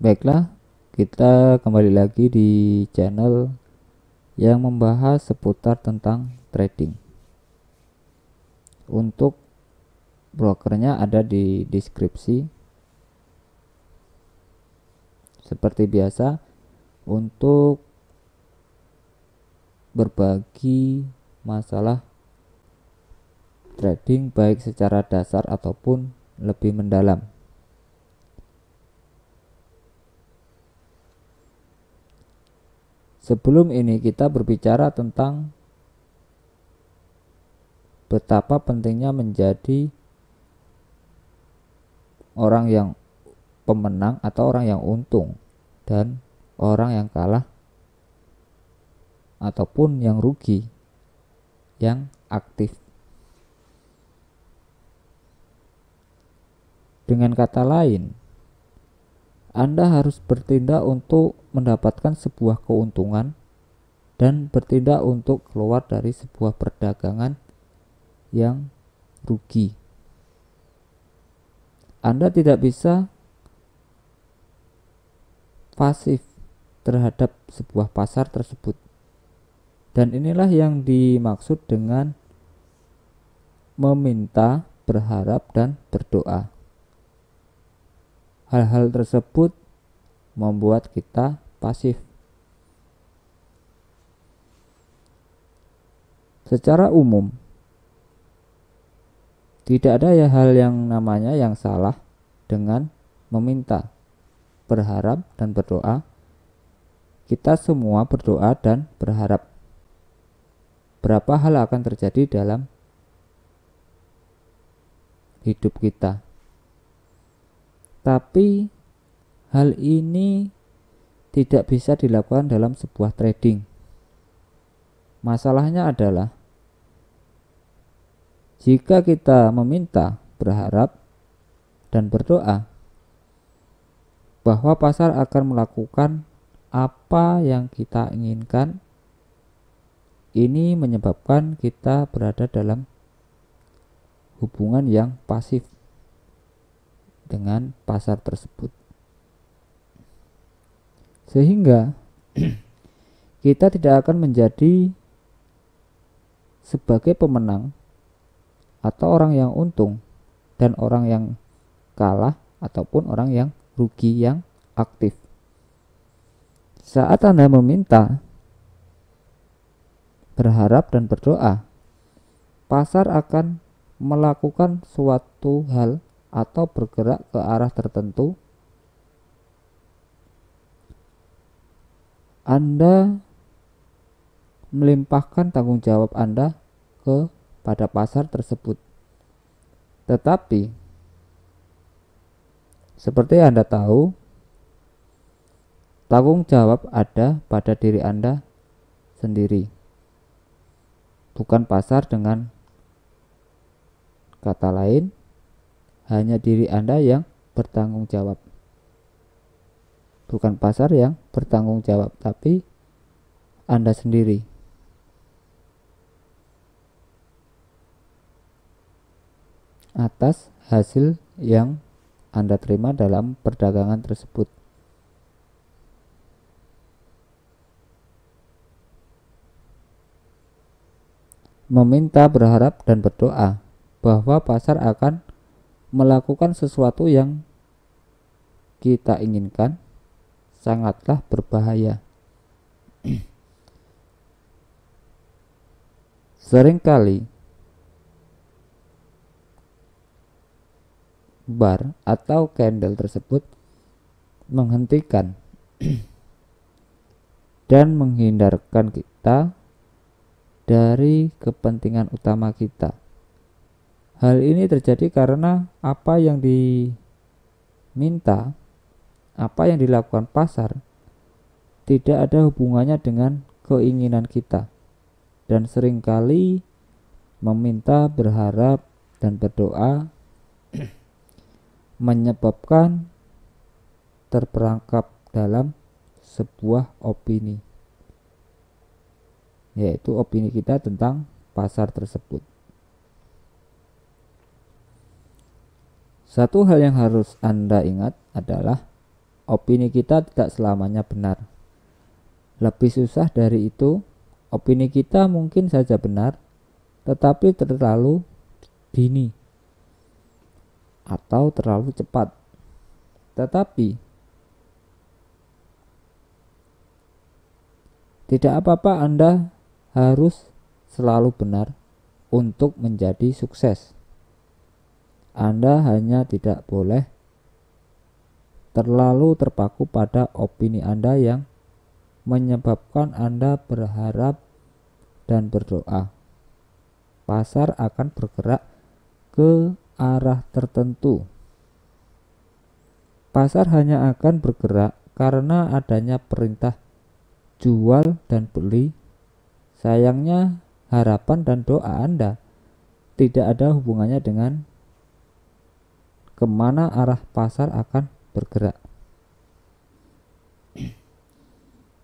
Baiklah, kita kembali lagi di channel yang membahas seputar tentang trading. Untuk brokernya ada di deskripsi. Seperti biasa, untuk berbagi masalah trading baik secara dasar ataupun lebih mendalam. Sebelum ini kita berbicara tentang betapa pentingnya menjadi orang yang pemenang atau orang yang untung dan orang yang kalah ataupun yang rugi, yang aktif. Dengan kata lain, Anda harus bertindak untuk mendapatkan sebuah keuntungan dan bertindak untuk keluar dari sebuah perdagangan yang rugi. Anda tidak bisa pasif terhadap sebuah pasar tersebut. Dan inilah yang dimaksud dengan meminta, berharap, dan berdoa. Hal-hal tersebut membuat kita pasif. Secara umum, tidak ada hal yang namanya yang salah dengan meminta, berharap, dan berdoa. Kita semua berdoa dan berharap. Berapa hal akan terjadi dalam hidup kita. Tapi hal ini tidak bisa dilakukan dalam sebuah trading. Masalahnya adalah jika kita meminta, berharap, dan berdoa bahwa pasar akan melakukan apa yang kita inginkan, ini menyebabkan kita berada dalam hubungan yang pasif dengan pasar tersebut. Sehingga kita tidak akan menjadi sebagai pemenang atau orang yang untung dan orang yang kalah ataupun orang yang rugi yang aktif. Saat Anda meminta, berharap, dan berdoa, pasar akan melakukan suatu hal atau bergerak ke arah tertentu. Anda melimpahkan tanggung jawab Anda kepada pasar tersebut. Tetapi seperti Anda tahu, tanggung jawab ada pada diri Anda sendiri, bukan pasar. Dengan kata lain, hanya diri Anda yang bertanggung jawab, bukan pasar yang bertanggung jawab, tapi Anda sendiri. Atas hasil yang Anda terima dalam perdagangan tersebut. Meminta, berharap, dan berdoa bahwa pasar akan melakukan sesuatu yang kita inginkan sangatlah berbahaya. Seringkali bar atau candle tersebut menghentikan dan menghindarkan kita dari kepentingan utama kita. Hal ini terjadi karena apa yang diminta, apa yang dilakukan pasar tidak ada hubungannya dengan keinginan kita. Dan seringkali meminta, berharap, dan berdoa menyebabkan terperangkap dalam sebuah opini, yaitu opini kita tentang pasar tersebut. Satu hal yang harus Anda ingat adalah opini kita tidak selamanya benar. Lebih susah dari itu, opini kita mungkin saja benar, tetapi terlalu dini atau terlalu cepat. Tetapi tidak apa-apa Anda harus selalu benar untuk menjadi sukses. Anda hanya tidak boleh terlalu terpaku pada opini Anda yang menyebabkan Anda berharap dan berdoa. Pasar akan bergerak ke arah tertentu. Pasar hanya akan bergerak karena adanya perintah jual dan beli. Sayangnya harapan dan doa Anda tidak ada hubungannya dengan kemana arah pasar akan bergerak.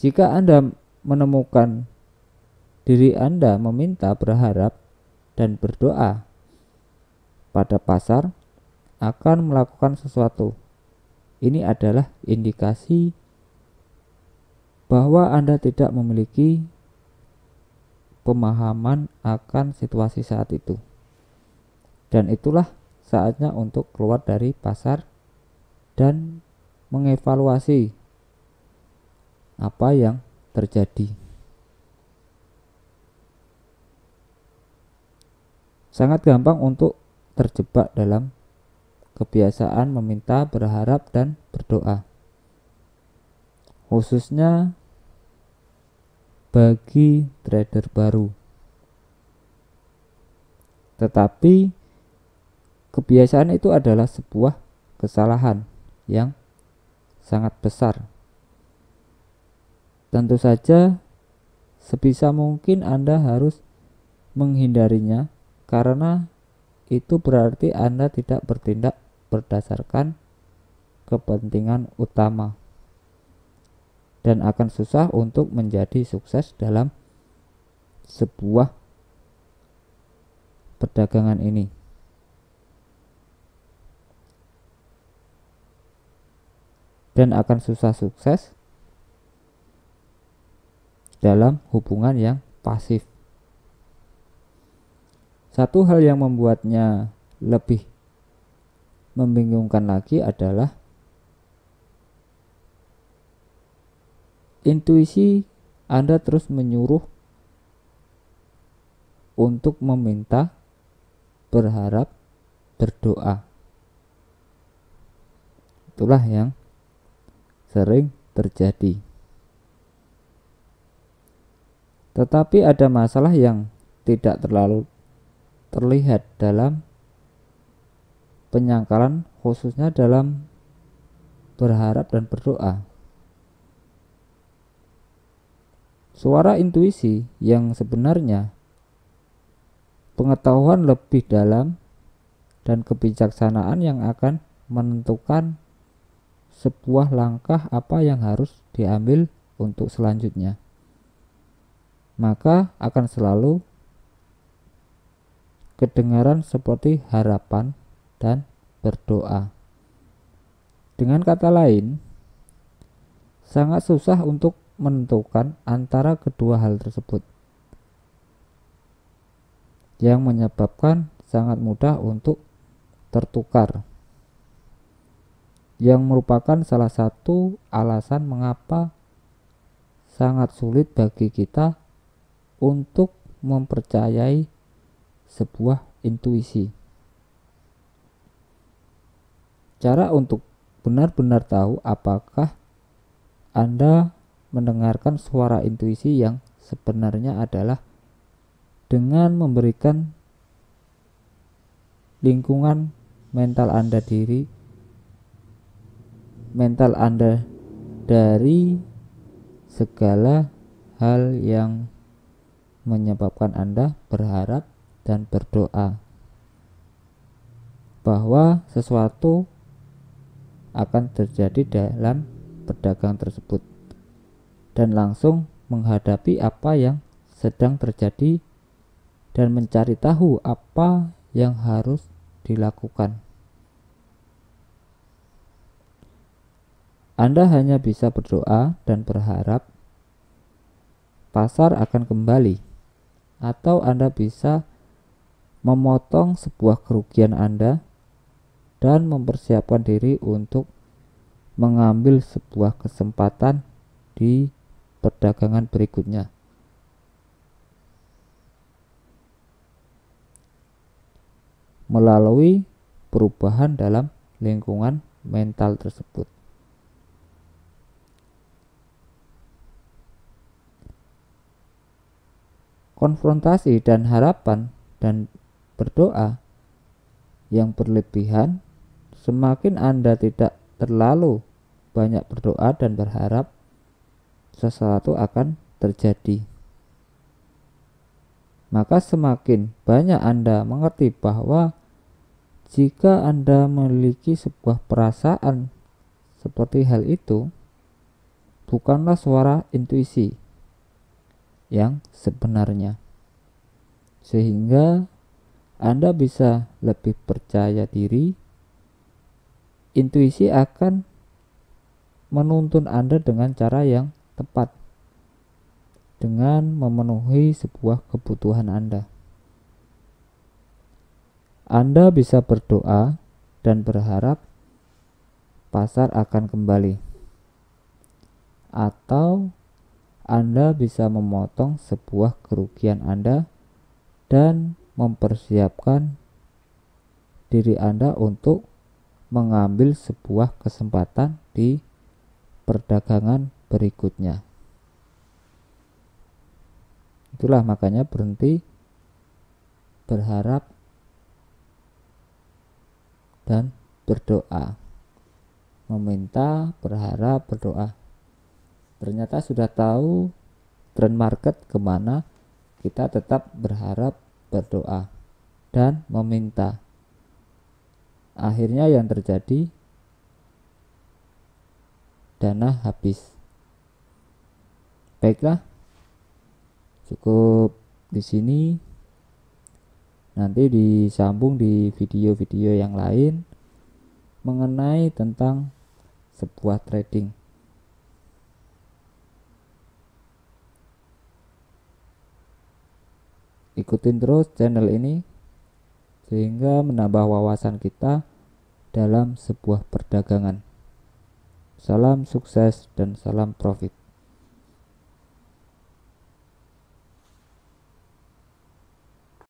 Jika Anda menemukan diri Anda meminta, berharap, dan berdoa pada pasar akan melakukan sesuatu, ini adalah indikasi bahwa Anda tidak memiliki pemahaman akan situasi saat itu. Dan itulah saatnya untuk keluar dari pasar dan mengevaluasi apa yang terjadi. Sangat gampang untuk terjebak dalam kebiasaan meminta, berharap, dan berdoa, khususnya bagi trader baru. Tetapi kebiasaan itu adalah sebuah kesalahan yang sangat besar. Tentu saja sebisa mungkin Anda harus menghindarinya, karena itu berarti Anda tidak bertindak berdasarkan kepentingan utama dan akan susah untuk menjadi sukses dalam sebuah perdagangan ini. Dan akan susah sukses dalam hubungan yang pasif. Satu hal yang membuatnya lebih membingungkan lagi adalah intuisi Anda terus menyuruh untuk meminta, berharap, berdoa. Itulah yang sering terjadi. Tetapi ada masalah yang tidak terlalu terlihat dalam penyangkalan, khususnya dalam berharap dan berdoa. Suara intuisi yang sebenarnya pengetahuan lebih dalam dan kebijaksanaan yang akan menentukan sebuah langkah apa yang harus diambil untuk selanjutnya. Maka akan selalu kedengaran seperti harapan dan berdoa. Dengan kata lain, sangat susah untuk menentukan antara kedua hal tersebut, yang menyebabkan sangat mudah untuk tertukar, yang merupakan salah satu alasan mengapa sangat sulit bagi kita untuk mempercayai sebuah intuisi. Cara untuk benar-benar tahu apakah Anda mendengarkan suara intuisi yang sebenarnya adalah dengan memberikan lingkungan mental Anda dari segala hal yang menyebabkan Anda berharap dan berdoa bahwa sesuatu akan terjadi dalam pedagang tersebut, dan langsung menghadapi apa yang sedang terjadi dan mencari tahu apa yang harus dilakukan. Anda hanya bisa berdoa dan berharap pasar akan kembali, atau Anda bisa memotong sebuah kerugian Anda dan mempersiapkan diri untuk mengambil sebuah kesempatan di perdagangan berikutnya. Melalui perubahan dalam lingkungan mental tersebut. Konfrontasi dan harapan dan berdoa yang berlebihan, semakin Anda tidak terlalu banyak berdoa dan berharap, sesuatu akan terjadi. Maka semakin banyak Anda mengerti bahwa jika Anda memiliki sebuah perasaan seperti hal itu, bukanlah suara intuisi yang sebenarnya, sehingga Anda bisa lebih percaya diri. Intuisi akan menuntun Anda dengan cara yang tepat, dengan memenuhi sebuah kebutuhan Anda. Anda bisa berdoa dan berharap pasar akan kembali, atau Anda bisa memotong sebuah kerugian Anda dan mempersiapkan diri Anda untuk mengambil sebuah kesempatan di perdagangan berikutnya. Itulah makanya berhenti berharap dan berdoa. Meminta, berharap, berdoa. Ternyata sudah tahu tren market kemana, kita tetap berharap, berdoa, dan meminta. Akhirnya yang terjadi, dana habis. Baiklah, cukup di sini. Nanti disambung di video-video yang lain mengenai tentang sebuah trading. Ikutin terus channel ini sehingga menambah wawasan kita dalam sebuah perdagangan. Salam sukses dan salam profit.